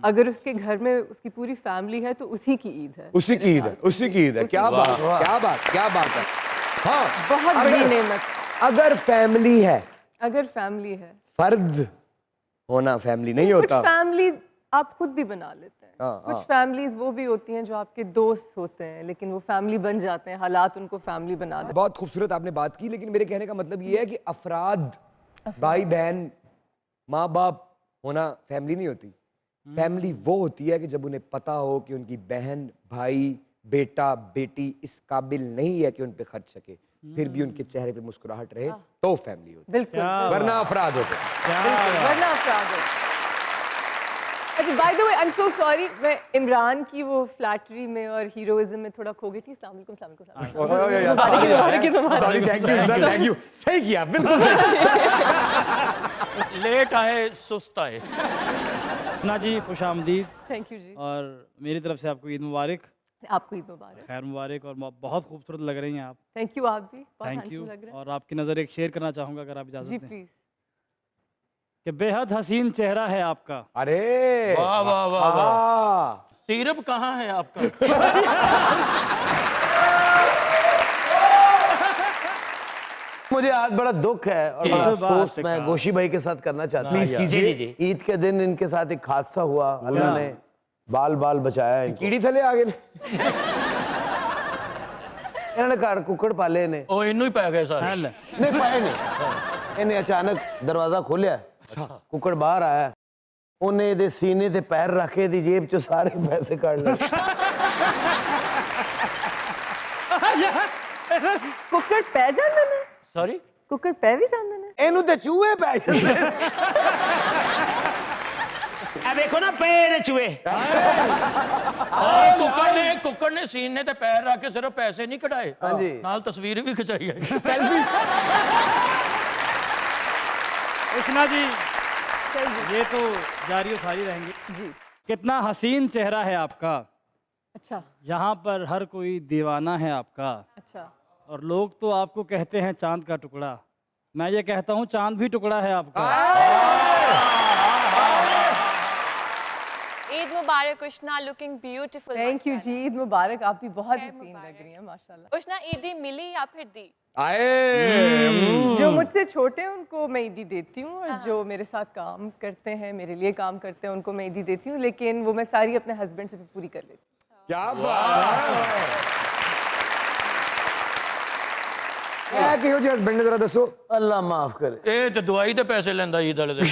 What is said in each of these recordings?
अगर उसके घर में उसकी पूरी फैमिली है तो उसी की ईद है। उसी की ईद है, उसी की ईद है। क्या बात, क्या बात, क्या बात है। हाँ, बहुत बड़ी नेमत। अगर फैमिली है, अगर फैमिली है, फर्द होना फैमिली नहीं होता। कुछ फैमिली आप खुद भी बना लेते हैं। हाँ, कुछ फैमिलीज वो भी होती हैं जो आपके दोस्त होते हैं, लेकिन वो फैमिली बन जाते हैं, हालात उनको फैमिली बना देते हैं। बहुत खूबसूरत आपने बात की, लेकिन मेरे कहने का मतलब ये है कि अफराद, भाई बहन, माँ बाप होना फैमिली नहीं होती। फैमिली वो होती है कि जब उन्हें पता हो कि उनकी बहन, भाई, बेटा, बेटी इस काबिल नहीं है कि उन पे खर्च सके, फिर भी उनके चेहरे पे मुस्कुराहट रहे, तो फैमिली होती है। बिल्कुल, वरना अफराद होते हैं। वरना अफराद होते हैं। अच्छा, by the way I am so sorry, मैं इमरान की वो फ्लैटरी में और हीरोइज्म में थोड़ा खो गई थी। अस्सलाम वालेकुम, अस्सलाम वालेकुम। Sorry, thank you, thank you. सही किया, बिल्कुल लेट आए सुस्त आए। ना जी, खुश आमदीद। थैंक यू जी। और मेरी तरफ से आपको ईद मुबारक, आपको ईद मुबारक। खैर मुबारक। और बहुत खूबसूरत लग रही हैं आप। थैंक यू, आप भी बहुत थैंक हैंडसम यू। लग रहे हैं। और आपकी नज़र एक शेयर करना चाहूँगा, अगर आप जी इजाज़त दें, प्लीज। कि बेहद हसीन चेहरा है आपका। अरे वाह वाह वाह वाह। वाह। सिरप कहाँ है आपका? मुझे आज बड़ा दुख है और बड़ा अफसोस मैं गोशी भाई के साथ करना चाहता हूँ। प्लीज कीजिए। ईद के दिन इनके साथ एक हादसा हुआ, अल्लाह ने बाल बाल बचाया इनको। कीड़ी थले आ गए। इन्होंने घर कुकड़ पाले ने, ओ इनू ही पै गए सारे। नहीं पाए नहीं, इन्हें अचानक दरवाजा खोलिया, कुकड़ बाहर आया, उन्हें ਇਹਦੇ सीने ते पैर रख के दी जेब चो सारे पैसे काट ले। कुकड़ पै जांदे ने? सॉरी, कुकड़ पै भी जांदे ने? ਇਹਨੂੰ ਤੇ ਚੂਹੇ ਪੈ ਜਾਂਦੇ। ਆ ਦੇਖੋ ਨਾ ਪਏ ਚੂਹੇ। कुकड़ ने सीने ते पैर रख के सिर्फ पैसे नहीं कढ़ाए, हाँ जी। नाल तस्वीर भी खिंचाई है। सेल्फी। कृष्णा जी, ये तो जारी सारी रहेंगी जी। कितना हसीन चेहरा है आपका। अच्छा यहाँ पर हर कोई दीवाना है आपका। अच्छा। और लोग तो आपको कहते हैं चांद का टुकड़ा, मैं ये कहता हूँ चांद भी टुकड़ा है आपका। ईद मुबारक Ushna, looking beautiful. Thank you जी, ईद मुबारक। आप भी बहुत हसीन लग रही हैं माशाल्लाह। उष्ना, ईदी मिली या फिर दी? आए। जो मुझसे छोटे हैं उनको मैं ईदी देती हूँ, और जो मेरे साथ काम करते हैं, मेरे लिए काम करते हैं, उनको मैं ईदी देती हूँ, लेकिन वो मैं सारी अपने हस्बैंड से भी पूरी कर लेती हूँ। क्या बात है। क्या कहो जी हस्बैंड ने, जरा दसो। अल्लाह माफ करे। ए ते दवाई दे पैसे लेंदा ईद वाले दिन।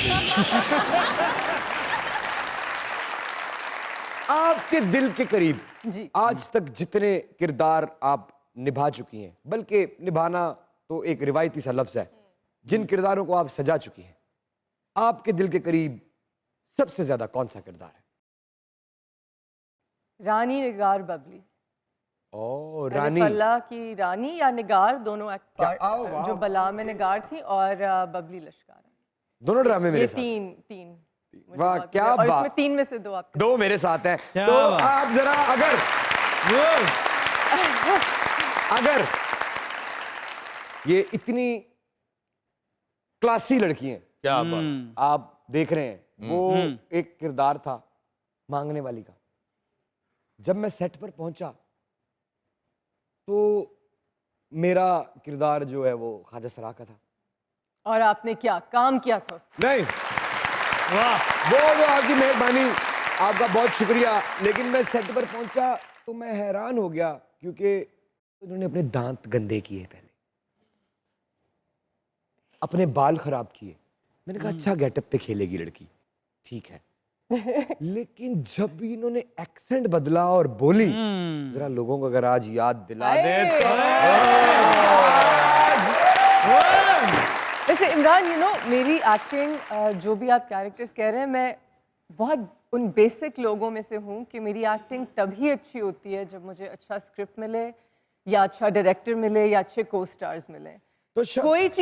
आपके दिल के करीब जी। आज तक जितने किरदार आप निभा चुकी हैं, बल्कि निभाना तो एक रिवायती सा लफ्ज है, जिन किरदारों को आप सजा चुकी हैं, आपके दिल के करीब सबसे ज्यादा कौन सा किरदार है? रानी, निगार, बबली। ओ रानी। अल्लाह की रानी या निगार, दोनों एक्ट आओ, वाह। जो बला में निगार थी और बबली लश्कार। दोनों ड्रामे मेरे ये साथ। तीन तीन मुझे वाह, बहुत क्या पसंद है। और बात। इसमें तीन में से दो आपके। दो मेरे साथ हैं। क्या तो बात। आप जरा अगर ये इतनी क्लासी लड़की हैं, क्या बात। आप देख रहे हैं, वो एक किरदार था मांगने वाली का। जब मैं सेट पर पहुंचा तो मेरा किरदार जो है वो ख्वाजा सरा का था। और आपने क्या काम किया था उसमें? नहीं, वो आपकी मेहरबानी, आपका बहुत शुक्रिया। लेकिन मैं सेट पर पहुंचा तो मैं हैरान हो गया, क्योंकि उन्होंने अपने दांत गंदे किए, पहले अपने बाल खराब किए। मैंने कहा अच्छा गेटअप पे खेलेगी लड़की, ठीक है। लेकिन जब भी इन्होंने एक्सेंट बदला और बोली, जरा लोगों को अगर आज याद दिला दे तो वैसे इमरान, यू नो, मेरी एक्टिंग, जो भी आप कैरेक्टर्स कह रहे हैं, मैं बहुत उन बेसिक लोगों में से हूँ कि मेरी एक्टिंग तभी अच्छी होती है जब मुझे अच्छा स्क्रिप्ट मिले, या अच्छा डायरेक्टर मिले, या अच्छे को स्टार्स मिले। तो कोई चीज़